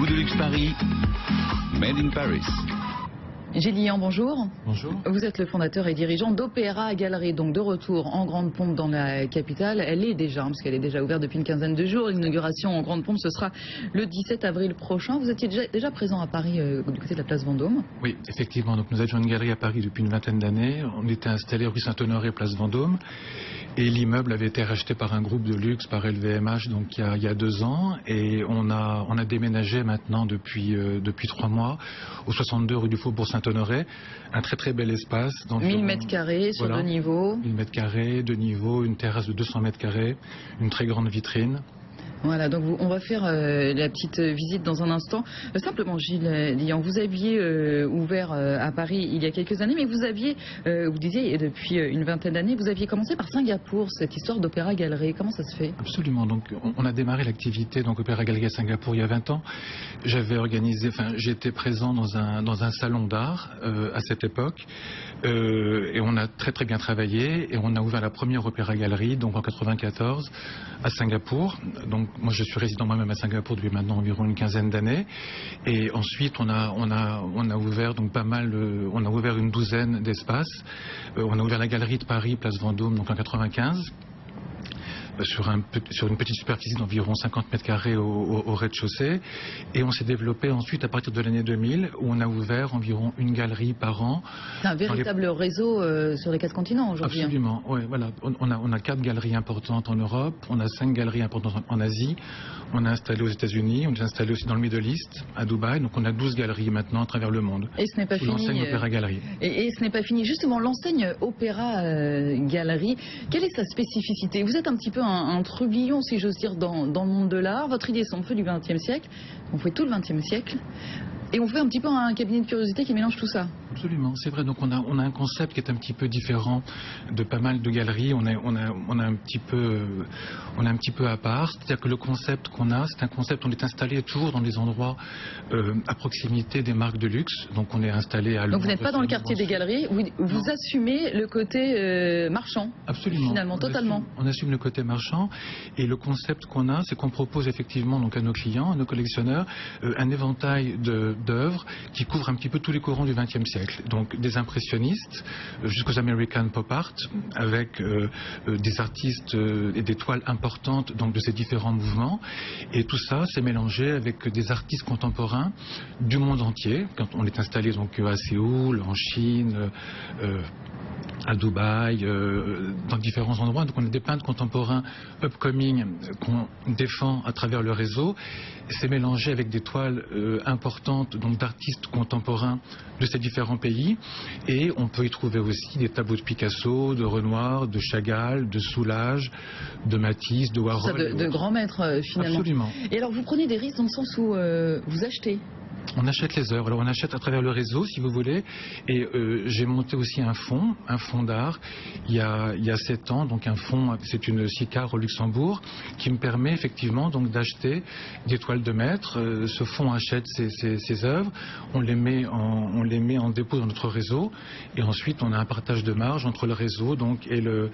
Goût de luxe Paris, Made in Paris. Gilles Lian, bonjour. Bonjour. Vous êtes le fondateur et dirigeant d'Opéra Galerie, donc de retour en grande pompe dans la capitale. Elle est déjà, parce qu'elle est déjà ouverte depuis une quinzaine de jours. L'inauguration en grande pompe, ce sera le 17 avril prochain. Vous étiez déjà présent à Paris, du côté de la place Vendôme. Oui, effectivement. Donc nous avions une galerie à Paris depuis une vingtaine d'années. On était installé rue Saint-Honoré, place Vendôme. Et l'immeuble avait été racheté par un groupe de luxe, par LVMH, donc il y a 2 ans. Et on a déménagé maintenant depuis 3 mois au 62 rue du Faubourg Saint-Honoré. Un très très bel espace. 1000 mètres carrés sur 2 niveaux. 1000 mètres carrés, 2 niveaux, une terrasse de 200 mètres carrés, une très grande vitrine. Voilà, donc on va faire la petite visite dans un instant. Simplement, Gilles Lian, vous aviez ouvert à Paris il y a quelques années, mais vous aviez, vous disiez depuis une vingtaine d'années, vous aviez commencé par Singapour, cette histoire d'Opéra Galerie. Comment ça se fait? Absolument. Donc on a démarré l'activité donc Opéra Galerie à Singapour il y a 20 ans. J'étais présent dans un salon d'art à cette époque et on a très très bien travaillé et on a ouvert la première Opéra Galerie donc en 94 à Singapour. Donc moi je suis résident moi-même à Singapour depuis maintenant environ une quinzaine d'années et ensuite on a ouvert donc pas mal, on a ouvert une douzaine d'espaces. On a ouvert la galerie de Paris, place Vendôme donc en 95. Sur une petite superficie d'environ 50 mètres carrés au rez-de-chaussée. Et on s'est développé ensuite à partir de l'année 2000 où on a ouvert environ une galerie par an. C'est un véritable réseau sur les 4 continents aujourd'hui. Absolument, oui, voilà. On a 4 galeries importantes en Europe, on a 5 galeries importantes en Asie, on a installé aux États-Unis, on est installé aussi dans le Middle East, à Dubaï, donc on a 12 galeries maintenant à travers le monde. Et ce n'est pas fini. L'enseigne Opéra Galerie. Et ce n'est pas fini. Justement, l'enseigne Opéra Galerie, quelle est sa spécificité? Vous êtes un petit peu un trublion, si j'ose dire, dans le monde de l'art. Votre idée, c'est on fait du XXe siècle, on fait tout le XXe siècle, et on fait un petit peu un cabinet de curiosité qui mélange tout ça. Absolument, c'est vrai. Donc on a un concept qui est un petit peu différent de pas mal de galeries. On a un petit peu à part. C'est-à-dire que le concept qu'on a, c'est un concept. On est installé toujours dans des endroits à proximité des marques de luxe. Donc on est installé à Londres. Donc vous n'êtes pas dans le quartier des galeries. Vous assumez le côté marchand. Absolument. Finalement, totalement. On assume le côté marchand. Et le concept qu'on a, c'est qu'on propose effectivement donc à nos clients, à nos collectionneurs, un éventail d'œuvres qui couvre un petit peu tous les courants du XXe siècle. Donc des impressionnistes jusqu'aux American Pop Art avec des artistes et des toiles importantes donc de ces différents mouvements et tout ça s'est mélangé avec des artistes contemporains du monde entier. Quand on est installé donc à Séoul, en Chine, à Dubaï, dans différents endroits. Donc on a des peintres contemporains upcoming qu'on défend à travers le réseau. C'est mélangé avec des toiles importantes donc d'artistes contemporains de ces différents pays. Et on peut y trouver aussi des tableaux de Picasso, de Renoir, de Chagall, de Soulages, de Matisse, de Warhol. De grands maîtres finalement. Absolument. Et alors vous prenez des risques dans le sens où vous achetez. On achète les œuvres. Alors on achète à travers le réseau, si vous voulez. Et j'ai monté aussi un fonds d'art il y a 7 ans. Donc un fonds, c'est une SICAR au Luxembourg, qui me permet effectivement donc d'acheter des toiles de maître. Ce fonds achète ces œuvres. On les met en dépôt dans notre réseau. Et ensuite on a un partage de marge entre le réseau donc et le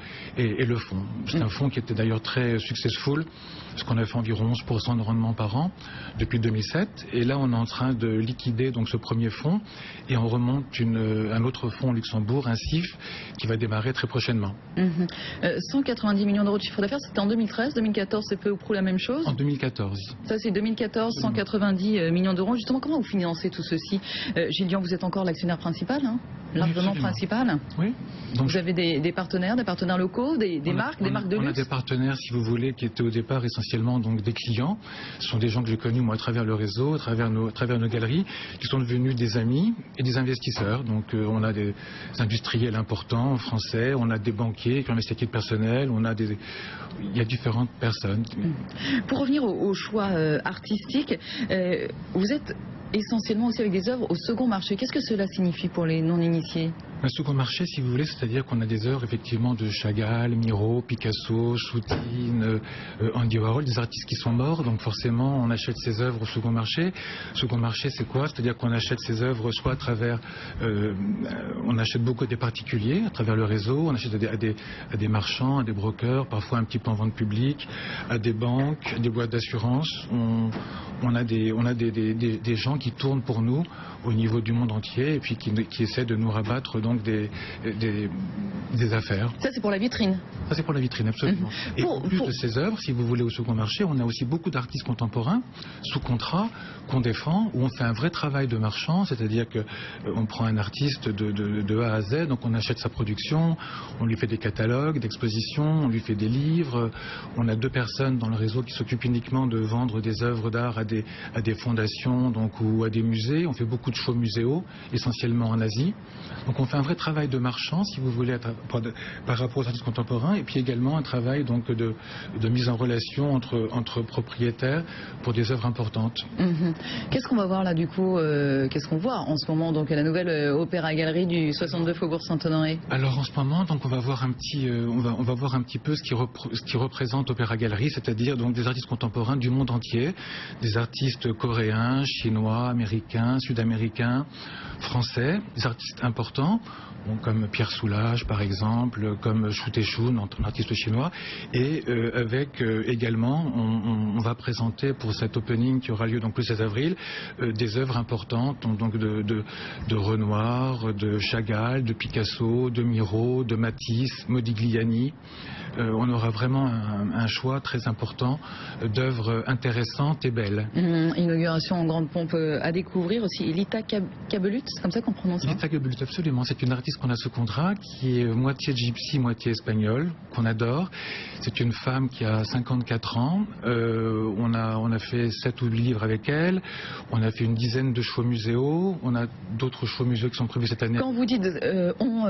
fonds. C'est un fonds qui était d'ailleurs très successful, parce qu'on a fait environ 11% de rendement par an depuis 2007. Et là on est en train de liquider donc ce premier fonds et on remonte un autre fonds au Luxembourg, un CIF, qui va démarrer très prochainement. 190 millions d'euros de chiffre d'affaires, c'était en 2013, 2014 c'est peu ou prou la même chose? En 2014. Ça c'est 2014, 190 millions d'euros. Justement, comment vous financez tout ceci? Gilles Lian, vous êtes encore l'actionnaire principal, hein? Largement principal? Oui. Donc, vous avez des partenaires locaux, des marques de luxe? On a des partenaires, si vous voulez, qui étaient au départ essentiellement donc des clients. Ce sont des gens que j'ai connus moi à travers le réseau, à travers nos galeries, qui sont devenus des amis et des investisseurs. Donc on a des industriels importants français, on a des banquiers qui ont investi à titre personnel, il y a différentes personnes. Pour revenir au choix artistique, vous êtes essentiellement aussi avec des œuvres au second marché. Qu'est-ce que cela signifie pour les non-initiés? Un second marché, si vous voulez, c'est-à-dire qu'on a des œuvres effectivement de Chagall, Miro, Picasso, Soutine, Andy Warhol, des artistes qui sont morts, donc forcément on achète ces œuvres au second marché. Second marché, c'est quoi? C'est-à-dire qu'on achète ces œuvres soit à travers, on achète beaucoup à des particuliers, à travers le réseau, on achète à des marchands, à des brokers, parfois un petit peu en vente publique, à des banques, à des boîtes d'assurance. On a des gens qui tournent pour nous au niveau du monde entier et puis qui essaient de nous rabattre donc des affaires. Ça, c'est pour la vitrine. Ça, c'est pour la vitrine, absolument. Et en plus de ces œuvres, si vous voulez, au second marché, on a aussi beaucoup d'artistes contemporains sous contrat qu'on défend, où on fait un vrai travail de marchand, c'est-à-dire qu'on prend un artiste de A à Z, donc on achète sa production, on lui fait des catalogues, d'expositions, on lui fait des livres. On a 2 personnes dans le réseau qui s'occupent uniquement de vendre des œuvres d'art à des fondations donc, ou à des musées. On fait beaucoup de shows muséaux, essentiellement en Asie. Donc on fait un vrai travail de marchand, si vous voulez, par rapport aux artistes contemporains, et puis également un travail donc, de mise en relation entre propriétaires pour des œuvres importantes. Qu'est-ce qu'on va voir là du coup qu'est-ce qu'on voit en ce moment donc à la nouvelle Opéra Galerie du 62 Faubourg Saint-Honoré? Alors en ce moment donc on va voir un petit peu ce qui représente Opéra Galerie, c'est-à-dire donc des artistes contemporains du monde entier, des artistes coréens, chinois, américains, sud-américains, français, des artistes importants, comme Pierre Soulages par exemple, comme Xu Teixun, un artiste chinois, et avec également, on va présenter pour cet opening qui aura lieu donc le 16 avril, des œuvres importantes donc de Renoir, de Chagall, de Picasso, de Miro, de Matisse, Modigliani. On aura vraiment un choix très important d'œuvres intéressantes et belles. Inauguration en grande pompe à découvrir aussi. Lita Kabelut, c'est comme ça qu'on prononce ça? Lita Kabelut, absolument. C'est une artiste qu'on a sous contrat, qui est moitié gypsy, moitié espagnole, qu'on adore. C'est une femme qui a 54 ans. On a fait 7 ou 8 livres avec elle. On a fait une dizaine de shows muséaux. On a d'autres shows muséaux qui sont prévus cette année. Quand vous dites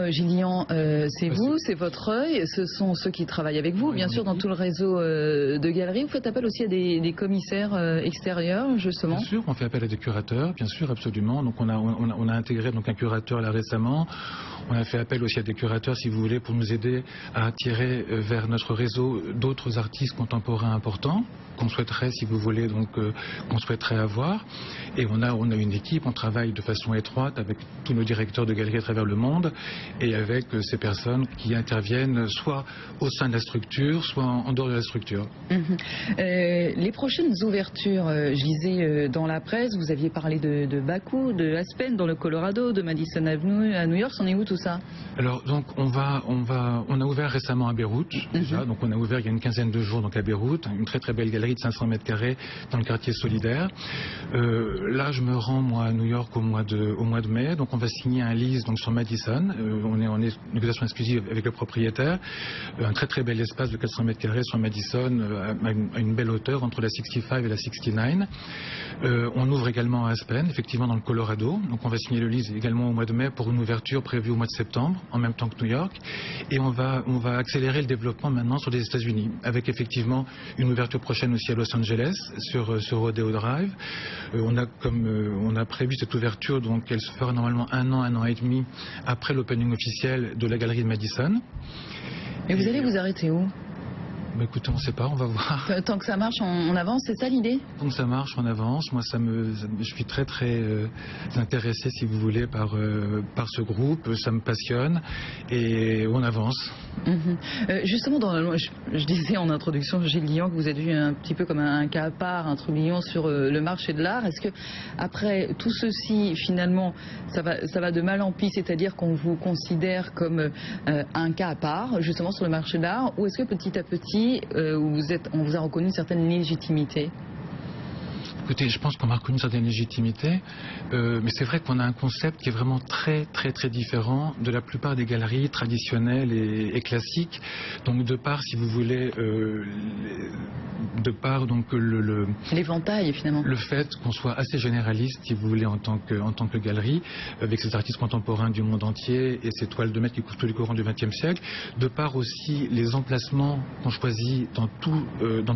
Gillian, c'est vous, c'est votre œil, ce sont ceux qui travaillent avec vous, bien sûr, dans tout le réseau de galeries. Vous faites appel aussi à des commissaires extérieurs, justement? Bien sûr, on fait appel à des curateurs, bien sûr, absolument. Donc on a intégré donc un curateur là récemment. On a fait appel aussi à des curateurs, si vous voulez, pour nous aider à attirer vers notre réseau d'autres artistes contemporains importants qu'on souhaiterait, si vous voulez, donc qu'on souhaiterait avoir. Et on a une équipe, on travaille de façon étroite avec tous nos directeurs de galeries à travers le monde et avec ces personnes qui interviennent soit au sein de la structure, soit en dehors de la structure. Les prochaines ouvertures, je lisais dans la presse, vous aviez parlé de Baku, de Aspen dans le Colorado, de Madison Avenue à New York, c'en est où tout ça? Alors donc on a ouvert récemment à Beyrouth déjà, donc on a ouvert il y a une quinzaine de jours donc à Beyrouth, une très très belle galerie de 500 mètres carrés dans le quartier solidaire. Là je me rends moi à New York au mois de mai, donc on va signer un lease donc sur Madison, on est en négociation exclusive avec le propriétaire, un très très bel espace de 400 mètres carrés sur Madison à une belle hauteur entre la 65 et la 69. On ouvre également à Aspen, effectivement dans le Colorado, donc on va signer le lease également au mois de mai pour une ouverture prévue au mois de septembre, en même temps que New York, et on va accélérer le développement maintenant sur les États-Unis, avec effectivement une ouverture prochaine aussi à Los Angeles, sur Rodeo Drive. On a prévu cette ouverture, donc elle se fera normalement un an et demi après l'opening officiel de la galerie de Madison. Et vous allez vous arrêter où? Bah écoutez, on ne sait pas, on va voir. Tant que ça marche, on avance, c'est ça l'idée? Tant que ça marche, on avance. Moi, je suis très très intéressé, si vous voulez, par ce groupe. Ça me passionne et on avance. Justement, je disais en introduction, Gillian, que vous êtes vu un petit peu comme un cas à part, un trublion sur le marché de l'art. Est-ce que après tout ceci, finalement, ça va de mal en pis, c'est-à-dire qu'on vous considère comme un cas à part, justement sur le marché de l'art, ou est-ce que petit à petit on vous a reconnu une certaine légitimité? Écoutez, je pense qu'on m'a reconnu une certaine légitimité, mais c'est vrai qu'on a un concept qui est vraiment très très très différent de la plupart des galeries traditionnelles et classiques. Donc de part, si vous voulez, de part donc l'éventail finalement. Le fait qu'on soit assez généraliste, si vous voulez, en tant que galerie, avec ces artistes contemporains du monde entier et ces toiles de maître qui couvrent tous les courants du XXe siècle. De part aussi les emplacements qu'on choisit dans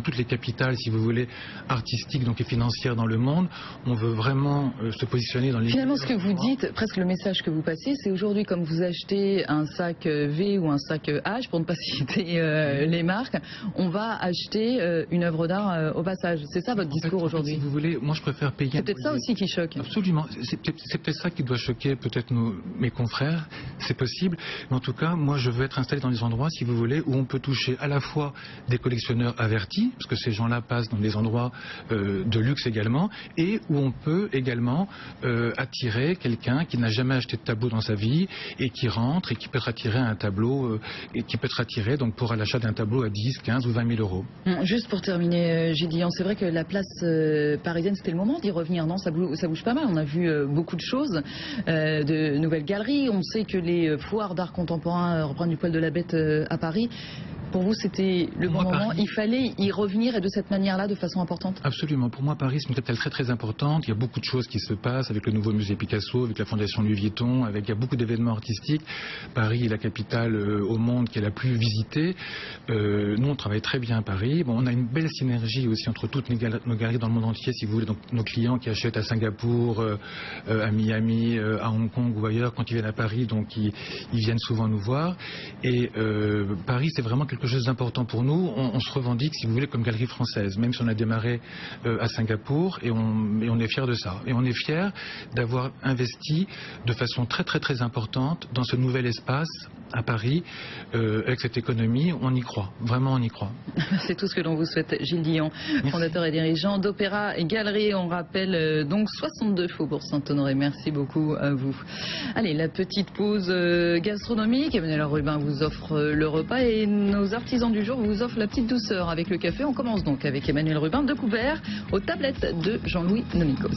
toutes les capitales, si vous voulez, artistiques donc et financières entière dans le monde. On veut vraiment se positionner dans les... Finalement, ce que vous dites, presque le message que vous passez, c'est aujourd'hui, comme vous achetez un sac V ou un sac H, pour ne pas citer les marques, on va acheter une œuvre d'art au passage. C'est ça votre discours aujourd'hui? Si vous voulez, moi je préfère payer... C'est peut-être ça aussi qui choque. Absolument. C'est peut-être ça qui doit choquer peut-être mes confrères. C'est possible. Mais en tout cas, moi je veux être installé dans des endroits, si vous voulez, où on peut toucher à la fois des collectionneurs avertis, parce que ces gens-là passent dans des endroits de luxe également, et où on peut également attirer quelqu'un qui n'a jamais acheté de tableau dans sa vie et qui rentre et qui peut être attiré à un tableau et qui peut être attiré donc pour l'achat d'un tableau à 10, 15 ou 20 000 euros. Juste pour terminer, Gilles Dion, c'est vrai que la place parisienne, c'était le moment d'y revenir, non? Ça bouge pas mal. On a vu beaucoup de choses, de nouvelles galeries. On sait que les foires d'art contemporain reprennent du poil de la bête à Paris. Pour vous, c'était le bon moment. Il fallait y revenir et de cette manière-là, de façon importante. Absolument. Pour moi, Paris, c'est une capitale très très importante. Il y a beaucoup de choses qui se passent avec le nouveau musée Picasso, avec la fondation Louis Vuitton, il y a beaucoup d'événements artistiques. Paris est la capitale au monde qui est la plus visitée. Nous, on travaille très bien à Paris. Bon, on a une belle synergie aussi entre toutes nos galeries dans le monde entier, si vous voulez. Donc, nos clients qui achètent à Singapour, à Miami, à Hong Kong ou ailleurs, quand ils viennent à Paris, donc ils viennent souvent nous voir. Et Paris, c'est vraiment quelque chose d'important pour nous. On se revendique, si vous voulez, comme galerie française, même si on a démarré à Singapour, et on est fiers de ça. Et on est fiers d'avoir investi de façon très très très importante dans ce nouvel espace à Paris, avec cette économie. On y croit, vraiment on y croit. C'est tout ce que l'on vous souhaite, Gilles Dion, fondateur et dirigeant d'Opéra et Galerie. On rappelle donc 62 Faubourg Saint-Honoré. Merci beaucoup à vous. Allez, la petite pause gastronomique. Emmanuel Rubin vous offre le repas et nos artisans du jour vous offrent la petite douceur avec le café. On commence donc avec Emmanuel Rubin, de couvert aux tablettes de Jean-Louis Nomikos.